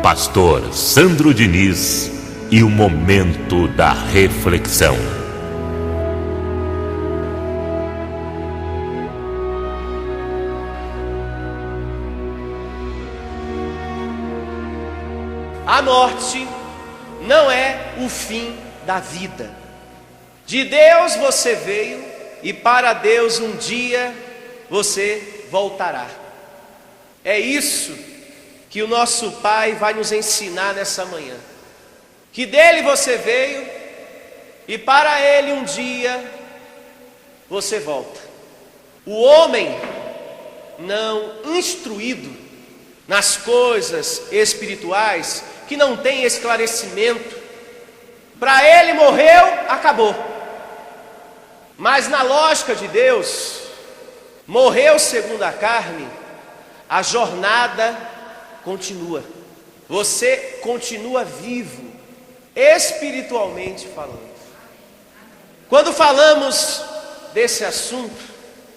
pastor Sandro Diniz e o momento da reflexão. A morte não é o fim da vida. De Deus você veio e para Deus um dia você voltará. É isso que o nosso Pai vai nos ensinar nessa manhã. Que dele você veio e para ele um dia você volta. O homem não instruído nas coisas espirituais, que não tem esclarecimento, para ele morreu, acabou. Mas na lógica de Deus, morreu segundo a carne, a jornada continua. Você continua vivo, espiritualmente falando. Quando falamos desse assunto,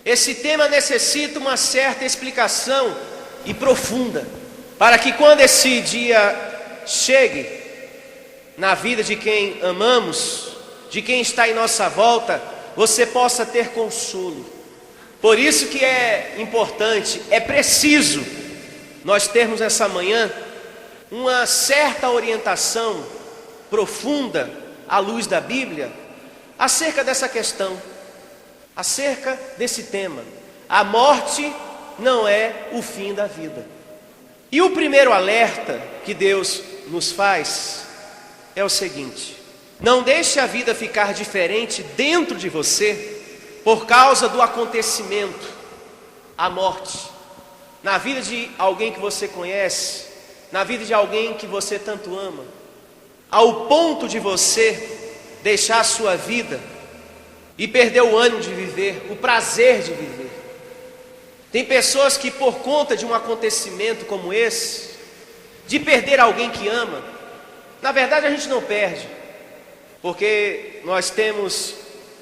esse tema necessita uma certa explicação e profunda, para que quando esse dia chegue na vida de quem amamos, de quem está em nossa volta, você possa ter consolo. Por isso que é importante, é preciso nós termos essa manhã uma certa orientação profunda à luz da Bíblia acerca dessa questão, acerca desse tema. A morte não é o fim da vida. E o primeiro alerta que Deus nos faz é o seguinte: não deixe a vida ficar diferente dentro de você por causa do acontecimento, a morte, na vida de alguém que você conhece, na vida de alguém que você tanto ama, ao ponto de você deixar a sua vida e perder o ânimo de viver, o prazer de viver. Tem pessoas que por conta de um acontecimento como esse, de perder alguém que ama, na verdade a gente não perde, porque nós temos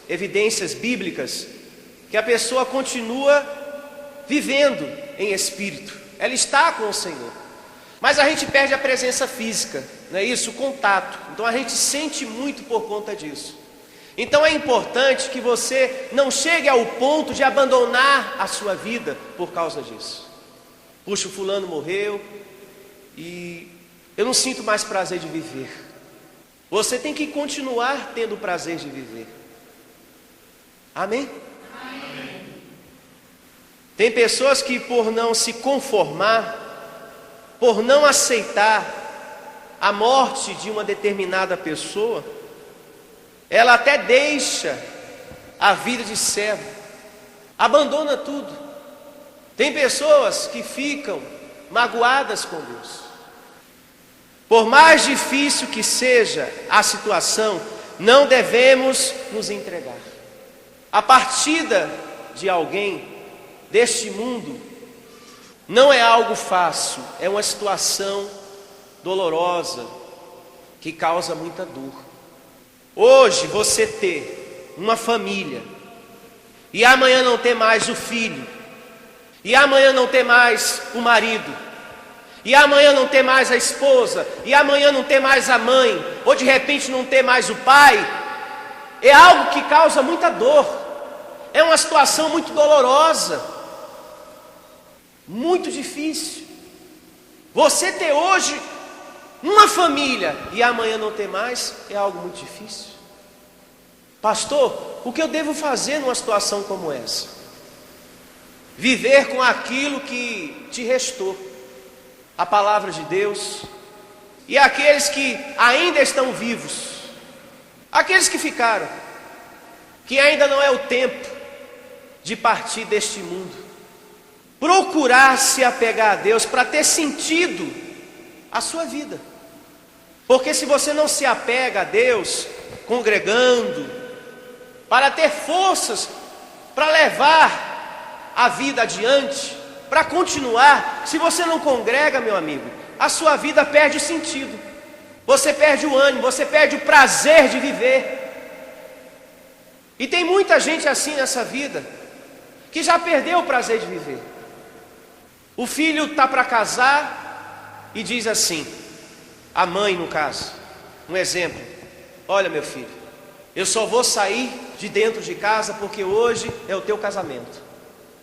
evidências bíblicas que a pessoa continua vivendo em espírito, ela está com o Senhor, mas a gente perde a presença física, não é isso? O contato. Então a gente sente muito por conta disso. Então é importante que você não chegue ao ponto de abandonar a sua vida por causa disso. Puxa, o fulano morreu e eu não sinto mais prazer de viver. Você tem que continuar tendo o prazer de viver. Amém? Amém. Tem pessoas que por não se conformar, por não aceitar a morte de uma determinada pessoa, ela até deixa a vida de servo, abandona tudo. Tem pessoas que ficam magoadas com Deus. Por mais difícil que seja a situação, não devemos nos entregar. A partida de alguém deste mundo não é algo fácil, é uma situação dolorosa que causa muita dor. Hoje você ter uma família e amanhã não ter mais o filho, e amanhã não ter mais o marido, e amanhã não ter mais a esposa, e amanhã não ter mais a mãe, ou de repente não ter mais o pai, é algo que causa muita dor, é uma situação muito dolorosa, muito difícil. Você ter hoje uma família e amanhã não ter mais é algo muito difícil. Pastor, o que eu devo fazer numa situação como essa? Viver com aquilo que te restou, a palavra de Deus, e aqueles que ainda estão vivos, aqueles que ficaram, que ainda não é o tempo de partir deste mundo, procurar se apegar a Deus para ter sentido a sua vida. Porque se você não se apega a Deus, congregando, para ter forças para levar a vida adiante, para continuar, se você não congrega, meu amigo, a sua vida perde o sentido, você perde o ânimo, você perde o prazer de viver. E tem muita gente assim nessa vida, que já perdeu o prazer de viver. O filho está para casar e diz assim: a mãe no caso, um exemplo: olha meu filho, eu só vou sair de dentro de casa porque hoje é o teu casamento,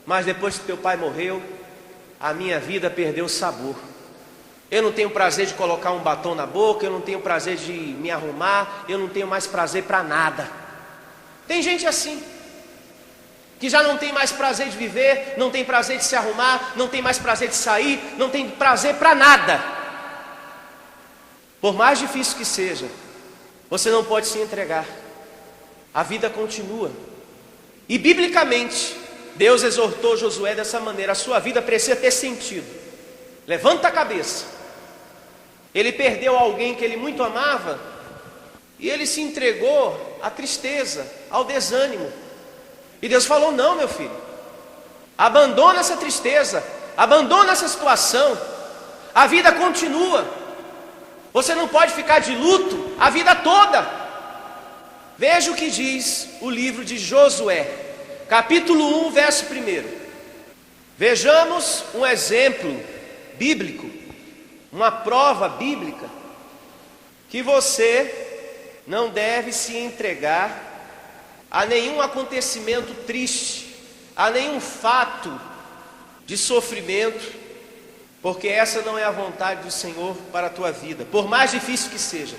mas depois que teu pai morreu, a minha vida perdeu o sabor. Eu não tenho prazer de colocar um batom na boca, eu não tenho prazer de me arrumar, eu não tenho mais prazer para nada. Tem gente assim, que já não tem mais prazer de viver, não tem prazer de se arrumar, não tem mais prazer de sair, não tem prazer para nada. Por mais difícil que seja, você não pode se entregar. A vida continua. E biblicamente, Deus exortou Josué dessa maneira: a sua vida precisa ter sentido. Levanta a cabeça. Ele perdeu alguém que ele muito amava, e ele se entregou à tristeza, ao desânimo. E Deus falou: não, meu filho, abandona essa tristeza, abandona essa situação. A vida continua. Você não pode ficar de luto a vida toda. Veja o que diz o livro de Josué, capítulo 1, verso 1. Vejamos um exemplo bíblico, uma prova bíblica, que você não deve se entregar a nenhum acontecimento triste, a nenhum fato de sofrimento, porque essa não é a vontade do Senhor para a tua vida, por mais difícil que seja.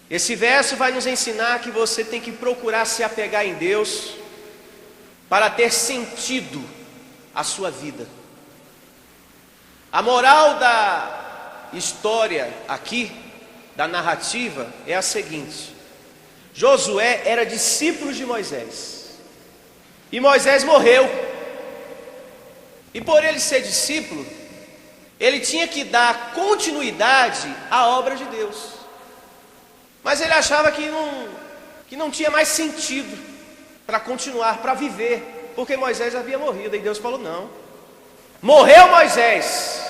Esse verso vai nos ensinar que você tem que procurar se apegar em Deus para ter sentido a sua vida. A moral da história aqui, da narrativa, é a seguinte: Josué era discípulo de Moisés, e Moisés morreu, e por ele ser discípulo, ele tinha que dar continuidade à obra de Deus. Mas ele achava que não tinha mais sentido para continuar, para viver, porque Moisés havia morrido. E Deus falou: não, morreu Moisés,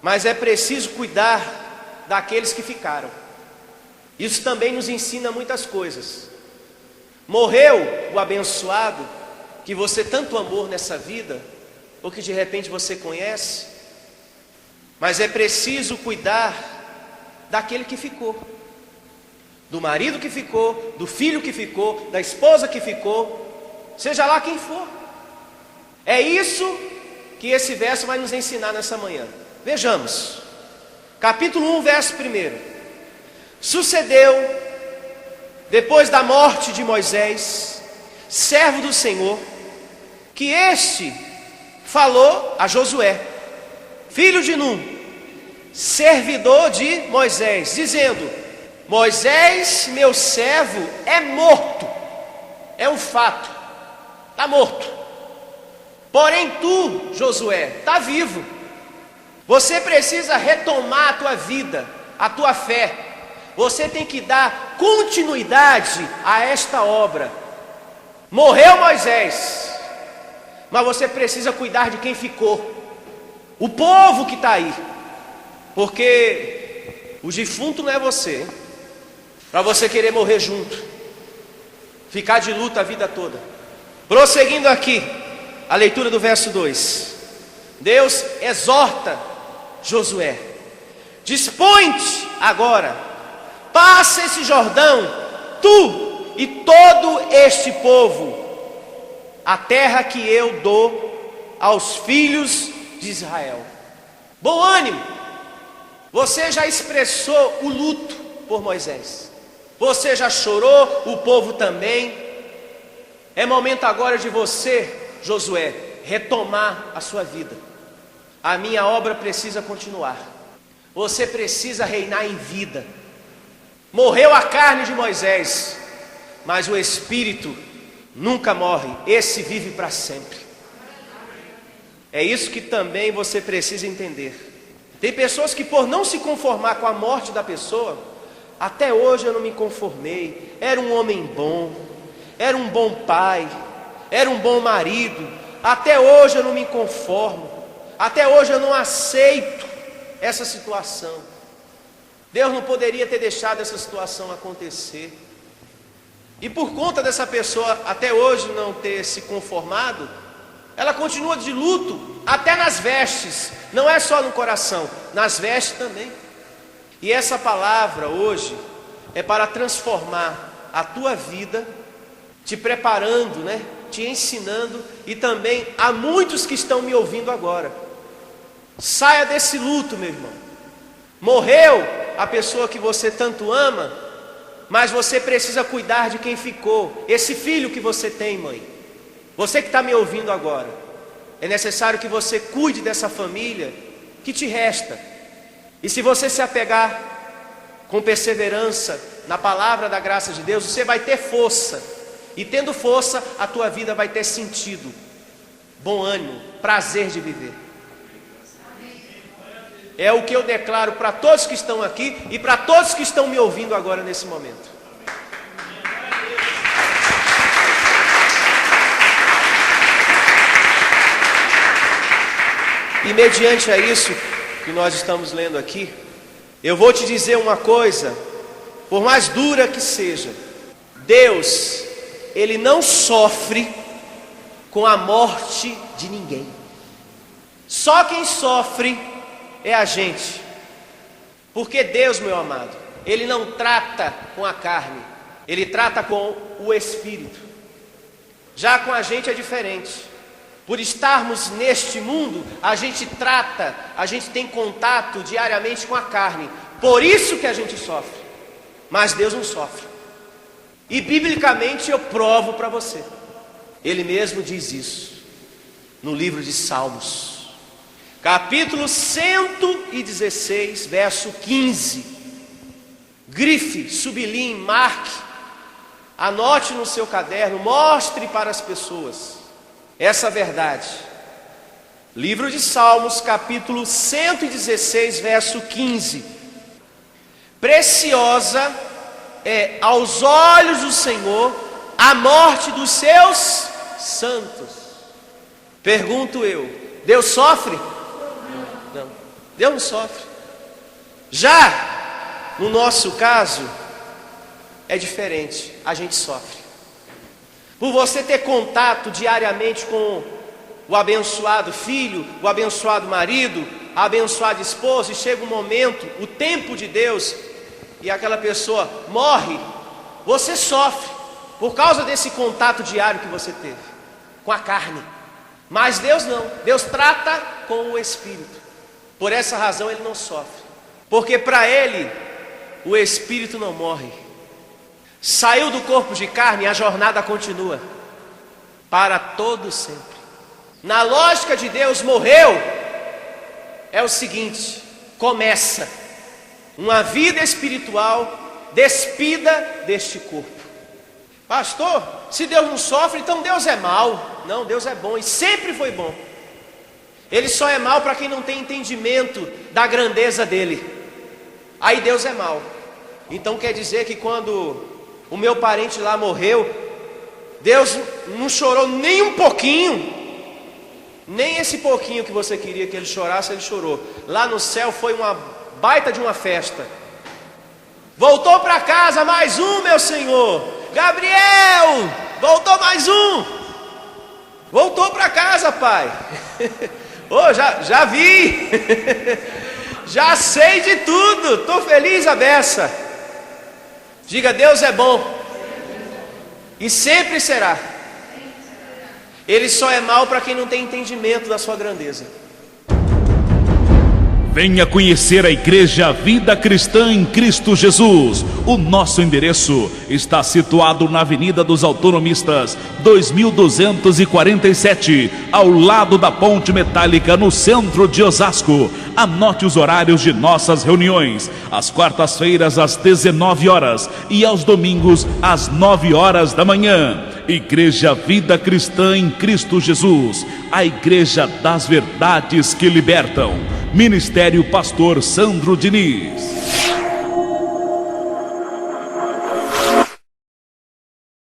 mas é preciso cuidar daqueles que ficaram. Isso também nos ensina muitas coisas. Morreu o abençoado que você tanto amou nessa vida, ou que de repente você conhece, mas é preciso cuidar daquele que ficou, do marido que ficou, do filho que ficou, da esposa que ficou, seja lá quem for. É isso que esse verso vai nos ensinar nessa manhã. Vejamos, capítulo 1, verso 1. Sucedeu, depois da morte de Moisés, servo do Senhor, que este falou a Josué, filho de Num, servidor de Moisés, dizendo: Moisés, meu servo, é morto. É um fato, está morto. Porém tu, Josué, está vivo. Você precisa retomar a tua vida, a tua fé. Você tem que dar continuidade a esta obra. Morreu Moisés, mas você precisa cuidar de quem ficou, o povo que está aí, porque o defunto não é você, para você querer morrer junto, ficar de luta a vida toda. Prosseguindo aqui, a leitura do verso 2. Deus exorta Josué: dispõe-te agora, passa esse Jordão, tu e todo este povo, a terra que eu dou aos filhos de Israel. Bom ânimo, você já expressou o luto por Moisés, você já chorou, o povo também. É momento agora de você, Josué, retomar a sua vida. A minha obra precisa continuar. Você precisa reinar em vida. Morreu a carne de Moisés, mas o espírito nunca morre, esse vive para sempre. É isso que também você precisa entender. Tem pessoas que, por não se conformar com a morte da pessoa, até hoje eu não me conformei, era um homem bom, era um bom pai, era um bom marido, até hoje eu não me conformo, até hoje eu não aceito essa situação. Deus não poderia ter deixado essa situação acontecer. E por conta dessa pessoa até hoje não ter se conformado, ela continua de luto até nas vestes, não é só no coração, nas vestes também. E essa palavra hoje é para transformar a tua vida, te preparando, né? Te ensinando, e também a muitos que estão me ouvindo agora. Saia desse luto, meu irmão. Morreu a pessoa que você tanto ama, mas você precisa cuidar de quem ficou. Esse filho que você tem, mãe. Você que está me ouvindo agora. É necessário que você cuide dessa família que te resta. E se você se apegar com perseverança na palavra da graça de Deus, você vai ter força. E tendo força, a tua vida vai ter sentido, bom ânimo, prazer de viver. É o que eu declaro para todos que estão aqui e para todos que estão me ouvindo agora nesse momento. E mediante a isso que nós estamos lendo aqui, eu vou te dizer uma coisa, por mais dura que seja, Deus, Ele não sofre com a morte de ninguém. Só quem sofre é a gente. Porque Deus, meu amado, Ele não trata com a carne, Ele trata com o Espírito. Já com a gente é diferente. Por estarmos neste mundo, a gente tem contato diariamente com a carne. Por isso que a gente sofre. Mas Deus não sofre. E biblicamente eu provo para você. Ele mesmo diz isso no livro de Salmos, capítulo 116, verso 15. Grife, sublinhe, marque, anote no seu caderno, mostre para as pessoas essa verdade. Livro de Salmos, capítulo 116, verso 15. Preciosa é aos olhos do Senhor a morte dos seus santos. Pergunto eu, Deus sofre? Não, Deus não sofre. Já no nosso caso é diferente, a gente sofre. Por você ter contato diariamente com o abençoado filho, o abençoado marido, a abençoada esposa, e chega um momento, o tempo de Deus, e aquela pessoa morre, você sofre por causa desse contato diário que você teve com a carne. Mas Deus não, Deus trata com o Espírito. Por essa razão Ele não sofre, porque para Ele o Espírito não morre. Saiu do corpo de carne, a jornada continua para todo sempre. Na lógica de Deus, morreu é o seguinte: começa uma vida espiritual despida deste corpo. Pastor, se Deus não sofre, então Deus é mau. Não, Deus é bom e sempre foi bom. Ele só é mau para quem não tem entendimento da grandeza dele. Aí Deus é mau. Então quer dizer que quando o meu parente lá morreu, Deus não chorou nem um pouquinho. Nem esse pouquinho que você queria que ele chorasse, ele chorou. Lá no céu foi uma baita de uma festa. Voltou para casa mais um, meu Senhor. Gabriel, voltou mais um. Voltou para casa, pai. Oh, já vi. Já sei de tudo. Estou feliz a beça. Diga, Deus é bom. E sempre será. Ele só é mau para quem não tem entendimento da sua grandeza. Venha conhecer a Igreja Vida Cristã em Cristo Jesus. O nosso endereço está situado na Avenida dos Autonomistas, 2247, ao lado da Ponte Metálica, no centro de Osasco. Anote os horários de nossas reuniões: às quartas-feiras às 19 horas e aos domingos às 9 horas da manhã. Igreja Vida Cristã em Cristo Jesus, a Igreja das Verdades que Libertam. Ministério Pastor Sandro Diniz.